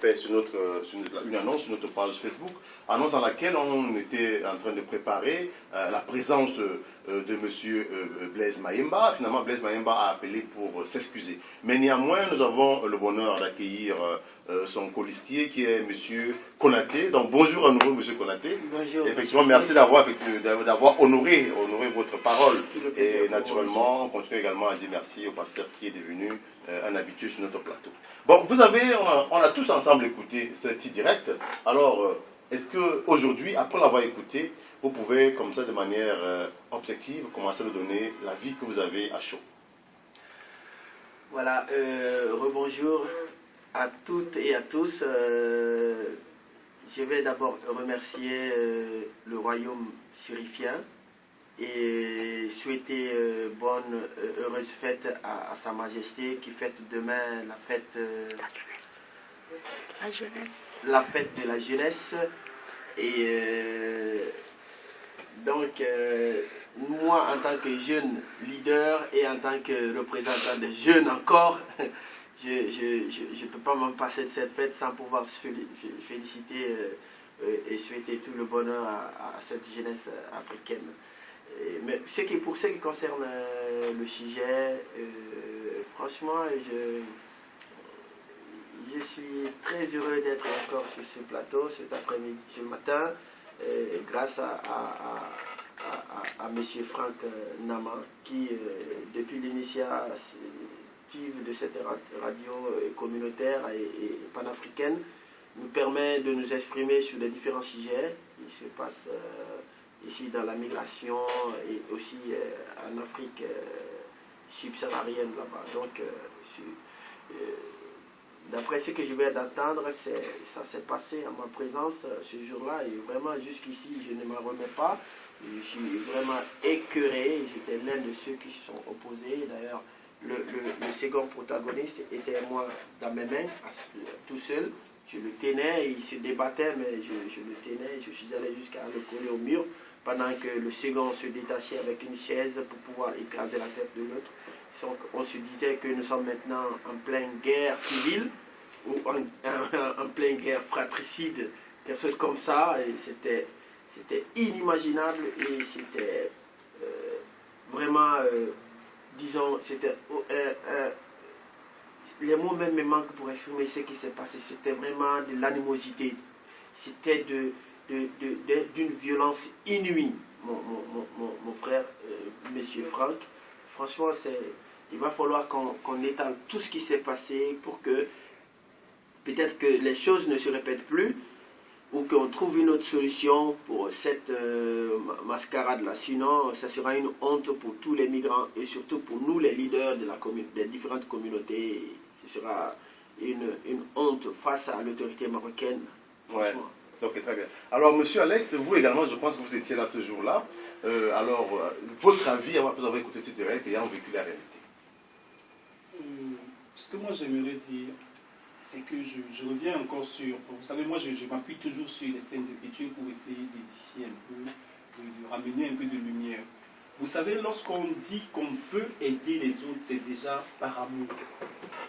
fait sur une annonce sur notre page Facebook, annonce dans laquelle on était en train de préparer la présence de M. Blaise Mayemba. Finalement, Blaise Mayemba a appelé pour s'excuser. Mais néanmoins, nous avons le bonheur d'accueillir son colistier qui est M. Konaté. Donc bonjour à nouveau M. Konaté. Bonjour. Effectivement, merci d'avoir honoré votre parole. Et naturellement, on continue également à dire merci au pasteur qui est devenu un habitué sur notre plateau. Bon, on a tous ensemble écouté ce petit direct. Alors, est-ce qu'aujourd'hui, après l'avoir écouté, vous pouvez, comme ça, de manière objective, commencer à nous donner la vie que vous avez à chaud? Voilà, rebonjour à toutes et à tous. Je vais d'abord remercier le royaume chérifien et souhaiter bonne, heureuse fête à Sa Majesté qui fête demain la fête de la jeunesse. Et donc, moi, en tant que jeune leader et en tant que représentant des jeunes encore, je ne peux pas m'en passer de cette fête sans pouvoir féliciter et souhaiter tout le bonheur à cette jeunesse africaine. Mais pour ce qui concerne le sujet, franchement, je suis très heureux d'être encore sur ce plateau cet après-midi, ce matin, grâce à M. Franck Nama, qui, depuis l'initiative de cette radio communautaire et panafricaine, nous permet de nous exprimer sur les différents sujets qui se passent ici dans la migration et aussi en Afrique subsaharienne là-bas. Donc, d'après ce que je viens d'entendre, ça s'est passé en ma présence ce jour-là et vraiment jusqu'ici je ne m'en remets pas. Je suis vraiment écœuré, j'étais l'un de ceux qui se sont opposés. D'ailleurs, le second protagoniste était moi dans mes mains, tout seul. Je le tenais, il se débattait, mais je le tenais, je suis allé jusqu'à le coller au mur, pendant que le second se détachait avec une chaise pour pouvoir écraser la tête de l'autre. Donc, on se disait que nous sommes maintenant en pleine guerre civile, ou en pleine guerre fratricide, quelque chose comme ça, et c'était inimaginable, et c'était vraiment, disons, c'était... les mots même me manquent pour exprimer ce qui s'est passé. C'était vraiment de l'animosité. C'était d'une violence inouïe, mon frère, monsieur Franck. Franchement, il va falloir qu'on étale tout ce qui s'est passé pour que peut-être que les choses ne se répètent plus ou qu'on trouve une autre solution pour cette mascarade-là. Sinon, ça sera une honte pour tous les migrants et surtout pour nous, les leaders des différentes communautés. Ce sera une honte face à l'autorité marocaine. Ouais. Ok, très bien. Alors, monsieur Alex, vous également, je pense que vous étiez là ce jour-là. Votre avis, après vous avez écouté ce direct et ayant vécu la réalité? Ce que moi j'aimerais dire, c'est que je reviens encore sur... Vous savez, moi je m'appuie toujours sur les Saintes Écritures pour essayer d'édifier un peu, de ramener un peu de lumière. Vous savez, lorsqu'on dit qu'on veut aider les autres, c'est déjà par amour.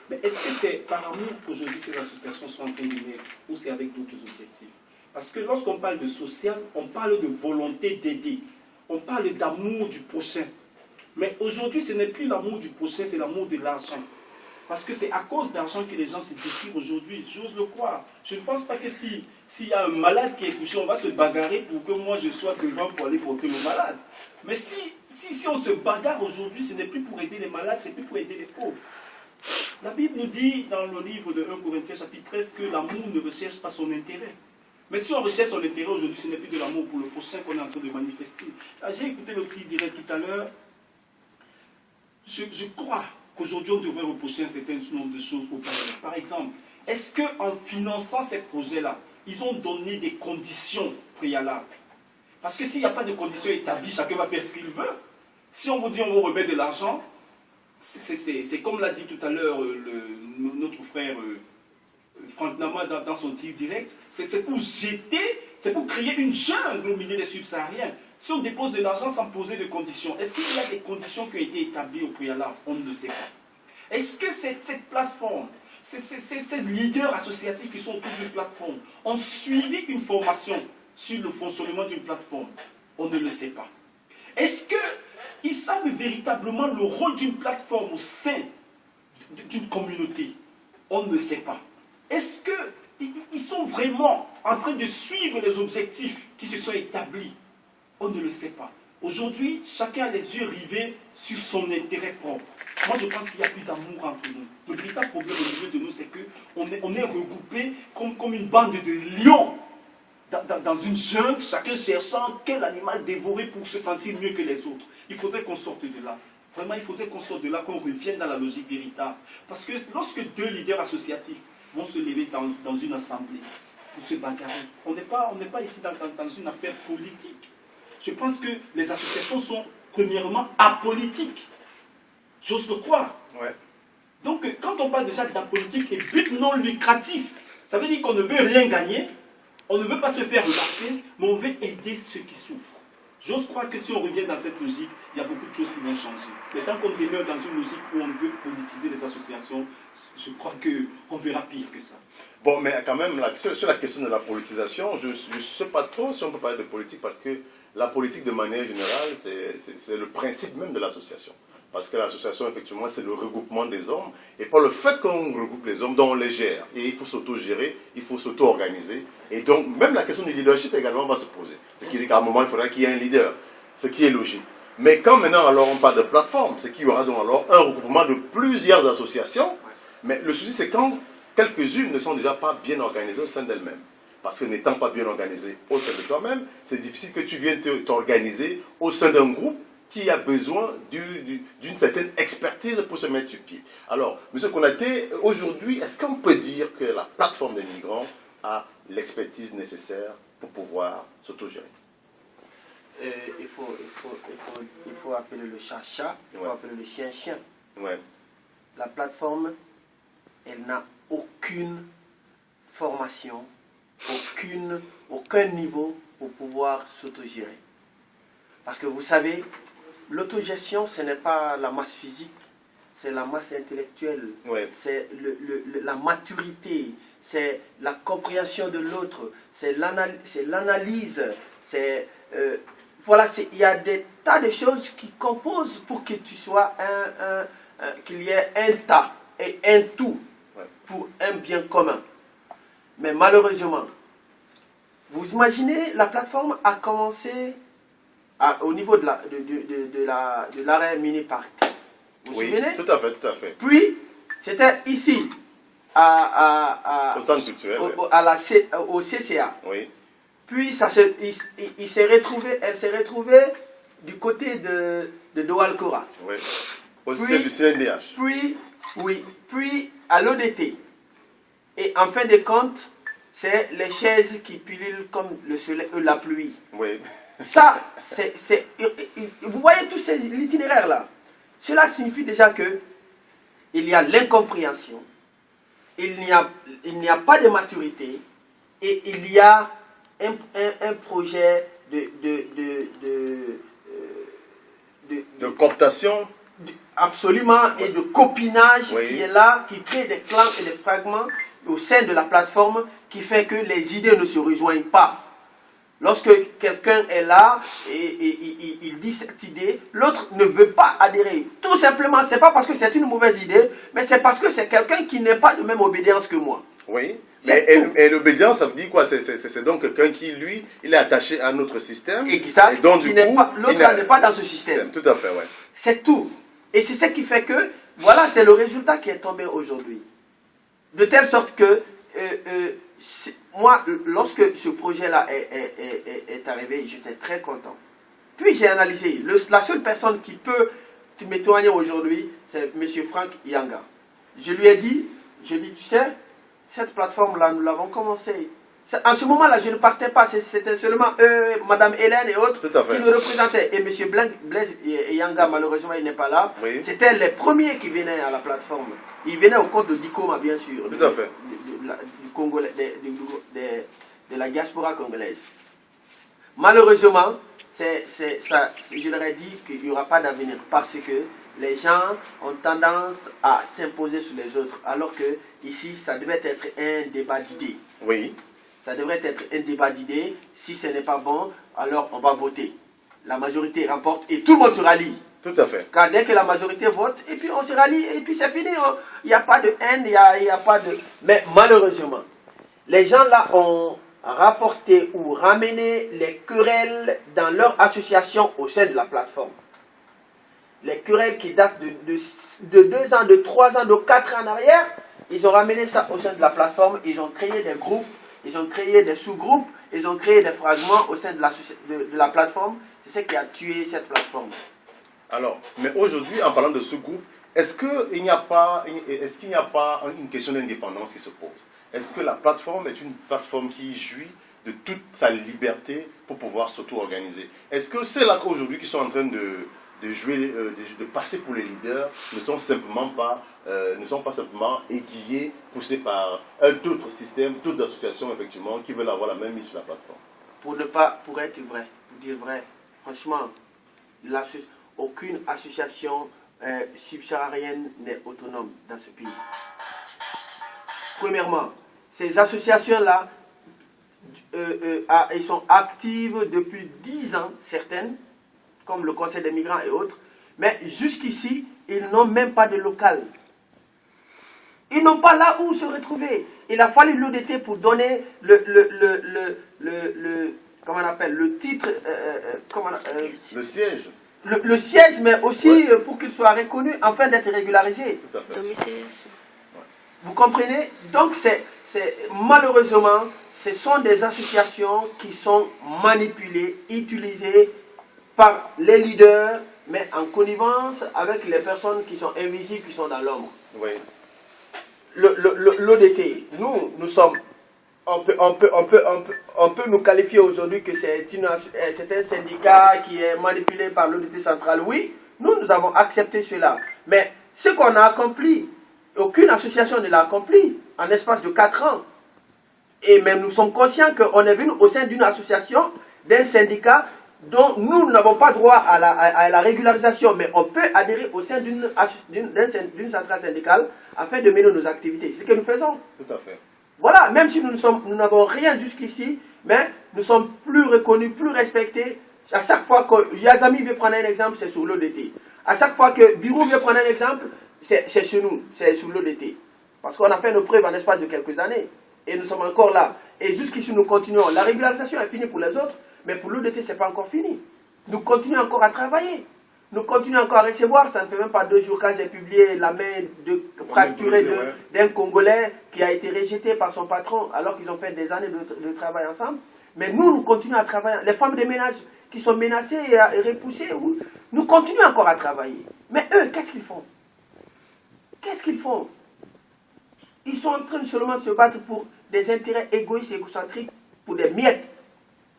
Mais est-ce que c'est par amour qu'aujourd'hui ces associations sont en train de naître ou c'est avec d'autres objectifs? Parce que lorsqu'on parle de social, on parle de volonté d'aider. On parle d'amour du prochain. Mais aujourd'hui, ce n'est plus l'amour du prochain, c'est l'amour de l'argent. Parce que c'est à cause d'argent que les gens se déchirent aujourd'hui. J'ose le croire. Je ne pense pas que s'il y a un malade qui est couché, on va se bagarrer pour que moi je sois devant pour aller porter le malade. Mais si on se bagarre aujourd'hui, ce n'est plus pour aider les malades, c'est plus pour aider les pauvres. La Bible nous dit dans le livre de 1 Corinthiens chapitre 13 que l'amour ne recherche pas son intérêt. Mais si on recherche son intérêt aujourd'hui, ce n'est plus de l'amour pour le prochain qu'on est en train de manifester. J'ai écouté le petit direct tout à l'heure. Je crois qu'aujourd'hui on devrait reprocher un certain nombre de choses au Parlement. Par exemple, est-ce qu'en finançant ces projets-là, ils ont donné des conditions préalables? Parce que s'il n'y a pas de conditions établies, chacun va faire ce qu'il veut. Si on vous dit on vous remet de l'argent, c'est comme l'a dit tout à l'heure notre frère Franck Nama dans son tir direct, c'est pour jeter, c'est pour créer une jungle au milieu des subsahariens. Si on dépose de l'argent sans poser de conditions, est-ce qu'il y a des conditions qui ont été établies au préalable? On ne le sait pas. Est-ce que cette plateforme, ces leaders associatifs qui sont autour d'une plateforme ont suivi une formation sur le fonctionnement d'une plateforme? On ne le sait pas. Est-ce qu'ils savent véritablement le rôle d'une plateforme au sein d'une communauté? On ne sait pas. Est-ce qu'ils sont vraiment en train de suivre les objectifs qui se sont établis? On ne le sait pas. Aujourd'hui, chacun a les yeux rivés sur son intérêt propre. Moi, je pense qu'il n'y a plus d'amour entre nous. Le véritable problème au milieu de nous, c'est qu'on est regroupés comme une bande de lions dans une jungle, chacun cherchant quel animal dévorer pour se sentir mieux que les autres. Il faudrait qu'on sorte de là. Vraiment, il faudrait qu'on sorte de là, qu'on revienne dans la logique véritable. Parce que lorsque deux leaders associatifs vont se lever dans une assemblée pour se bagarrer, on n'est pas ici dans une affaire politique. Je pense que les associations sont premièrement apolitiques. J'ose le croire. Ouais. Donc, quand on parle déjà d'apolitique et but non lucratif, ça veut dire qu'on ne veut rien gagner, on ne veut pas se faire remarquer, mais on veut aider ceux qui souffrent. J'ose croire que si on revient dans cette logique, il y a beaucoup de choses qui vont changer. Mais tant qu'on demeure dans une logique où on veut politiser les associations, je crois qu'on verra pire que ça. Bon, mais quand même, sur la question de la politisation, je ne sais pas trop si on peut parler de politique, parce que la politique, de manière générale, c'est le principe même de l'association. Parce que l'association, effectivement, c'est le regroupement des hommes. Et par le fait qu'on regroupe les hommes, dont on les gère. Et il faut s'auto-gérer, il faut s'auto-organiser. Et donc, même la question du leadership également va se poser. Ce qui dit qu'à un moment, il faudra qu'il y ait un leader. Ce qui est logique. Mais quand maintenant, alors, on parle de plateforme, c'est qu'il y aura donc alors un regroupement de plusieurs associations. Mais le souci, c'est quand quelques-unes ne sont déjà pas bien organisées au sein d'elles-mêmes. Parce que n'étant pas bien organisé au sein de toi-même, c'est difficile que tu viennes t'organiser au sein d'un groupe qui a besoin d'une certaine expertise pour se mettre sur pied. Alors, M. Konaté, aujourd'hui, est-ce qu'on peut dire que la plateforme des migrants a l'expertise nécessaire pour pouvoir s'autogérer? Il faut appeler le chat-chat, il faut appeler le chien-chien. Ouais. La plateforme, elle n'a aucune formation, aucun niveau pour pouvoir s'autogérer. Parce que vous savez, l'autogestion, ce n'est pas la masse physique, c'est la masse intellectuelle, c'est la maturité, c'est la compréhension de l'autre, c'est l'analyse, voilà, il y a des tas de choses qui composent pour que tu sois qu'il y ait un tas et un tout pour un bien commun. Mais malheureusement, vous imaginez, la plateforme a commencé au niveau de l'arrêt mini-parc. Vous vous souvenez? Tout à fait, tout à fait. Puis, c'était ici, au centre culturel, au CCA. Oui. Puis, elle s'est retrouvée du côté de Doualcora. Oui. Au sein du CNDH. Puis à l'ODT. Et en fin de compte, c'est les chaises qui pilulent comme le soleil, la pluie. Oui. Ça, vous voyez tous ces itinéraires là. Cela signifie déjà que il y a l'incompréhension, il n'y a pas de maturité et il y a un projet de cooptation. Absolument, et de copinage qui est là, qui crée des clans et des fragments au sein de la plateforme qui fait que les idées ne se rejoignent pas. Lorsque quelqu'un est là et il dit cette idée, l'autre ne veut pas adhérer. Tout simplement, ce n'est pas parce que c'est une mauvaise idée, mais c'est parce que c'est quelqu'un qui n'est pas de même obédience que moi. Oui, et l'obédience, ça veut dire quoi? C'est donc quelqu'un qui, lui, il est attaché à notre système. Exact, et donc, du coup, l'autre n'est pas dans ce système. Tout à fait, oui. C'est tout. Et c'est ce qui fait que, voilà, c'est le résultat qui est tombé aujourd'hui. De telle sorte que, moi, lorsque ce projet-là est arrivé, j'étais très content. Puis j'ai analysé. La seule personne qui peut me témoigner aujourd'hui, c'est M. Franck Yanga. Je lui ai dit, tu sais, cette plateforme-là, nous l'avons commencée. En ce moment-là, je ne partais pas, c'était seulement eux, Mme Hélène et autres qui nous représentaient. Et M. Blaise Yanga, malheureusement, il n'est pas là. Oui. C'était les premiers qui venaient à la plateforme. Ils venaient au compte de Dikoma, bien sûr. Tout à fait. De la diaspora congolaise. Malheureusement, je leur ai dit qu'il n'y aura pas d'avenir parce que les gens ont tendance à s'imposer sur les autres, alors que ici, ça devait être un débat d'idées. Oui. Ça devrait être un débat d'idées. Si ce n'est pas bon, alors on va voter. La majorité remporte et tout le monde se rallie. Tout à fait. Car dès que la majorité vote, et puis on se rallie, et puis c'est fini. Il n'y a pas de haine, il n'y a pas de... Mais malheureusement, les gens là ont rapporté ou ramené les querelles dans leur association au sein de la plateforme. Les querelles qui datent de 2 ans, de 3 ans, de 4 ans en arrière, ils ont ramené ça au sein de la plateforme, ils ont créé des groupes, ils ont créé des sous-groupes, ils ont créé des fragments au sein de la plateforme. C'est ce qui a tué cette plateforme. Alors, mais aujourd'hui, en parlant de ce groupe, est-ce qu'il n'y a pas une question d'indépendance qui se pose? Est-ce que la plateforme est une plateforme qui jouit de toute sa liberté pour pouvoir s'auto-organiser? Est-ce que c'est là qu'aujourd'hui qui sont en train de jouer, de passer pour les leaders, ne sont pas simplement aiguillés, poussés par d'autres systèmes, d'autres associations effectivement qui veulent avoir la même mise sur la plateforme? Pour être vrai, pour dire vrai, franchement, aucune association subsaharienne n'est autonome dans ce pays. Premièrement, ces associations-là, elles sont actives depuis 10 ans, certaines, comme le Conseil des migrants et autres, mais jusqu'ici, ils n'ont même pas de local. Ils n'ont pas là où se retrouver. Il a fallu l'ODT pour donner comment on appelle, le titre, le siège. Le siège, mais aussi pour qu'il soit reconnu afin d'être régularisé. Tout à fait. Vous comprenez? Donc, malheureusement, ce sont des associations qui sont manipulées, utilisées par les leaders, mais en connivence avec les personnes qui sont invisibles, qui sont dans l'ombre. Oui. L'ODT, nous sommes, on peut nous qualifier aujourd'hui que c'est un syndicat qui est manipulé par l'ODT central. Oui, nous avons accepté cela. Mais ce qu'on a accompli, aucune association ne l'a accompli en l'espace de 4 ans. Et même nous sommes conscients qu'on est venu au sein d'une association, d'un syndicat, dont nous n'avons pas droit à la régularisation, mais on peut adhérer au sein d'une centrale syndicale afin de mener nos activités. C'est ce que nous faisons. Tout à fait. Voilà, même si nous n'avons rien jusqu'ici, mais nous sommes plus reconnus, plus respectés. À chaque fois que Yazami veut prendre un exemple, c'est sur l'ODT. À chaque fois que Birou veut prendre un exemple, c'est chez nous, c'est sur l'ODT. Parce qu'on a fait nos preuves en l'espace de quelques années. Et nous sommes encore là. Et jusqu'ici, nous continuons. La régularisation est finie pour les autres, mais pour l'ODT, ce n'est pas encore fini. Nous continuons encore à travailler. Nous continuons encore à recevoir. Ça ne fait même pas 2 jours quand j'ai publié la main fracturée d'un Congolais qui a été rejeté par son patron alors qu'ils ont fait des années de travail ensemble. Mais nous continuons à travailler. Les femmes de ménage qui sont menacées et repoussées, nous continuons encore à travailler. Mais eux, qu'est-ce qu'ils font? Qu'est-ce qu'ils font? Ils sont en train seulement de se battre pour des intérêts égoïstes et égocentriques, pour des miettes.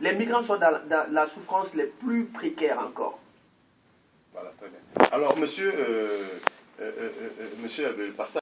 Les migrants sont dans la souffrance les plus précaires encore. Voilà, très bien. Alors, monsieur le pasteur,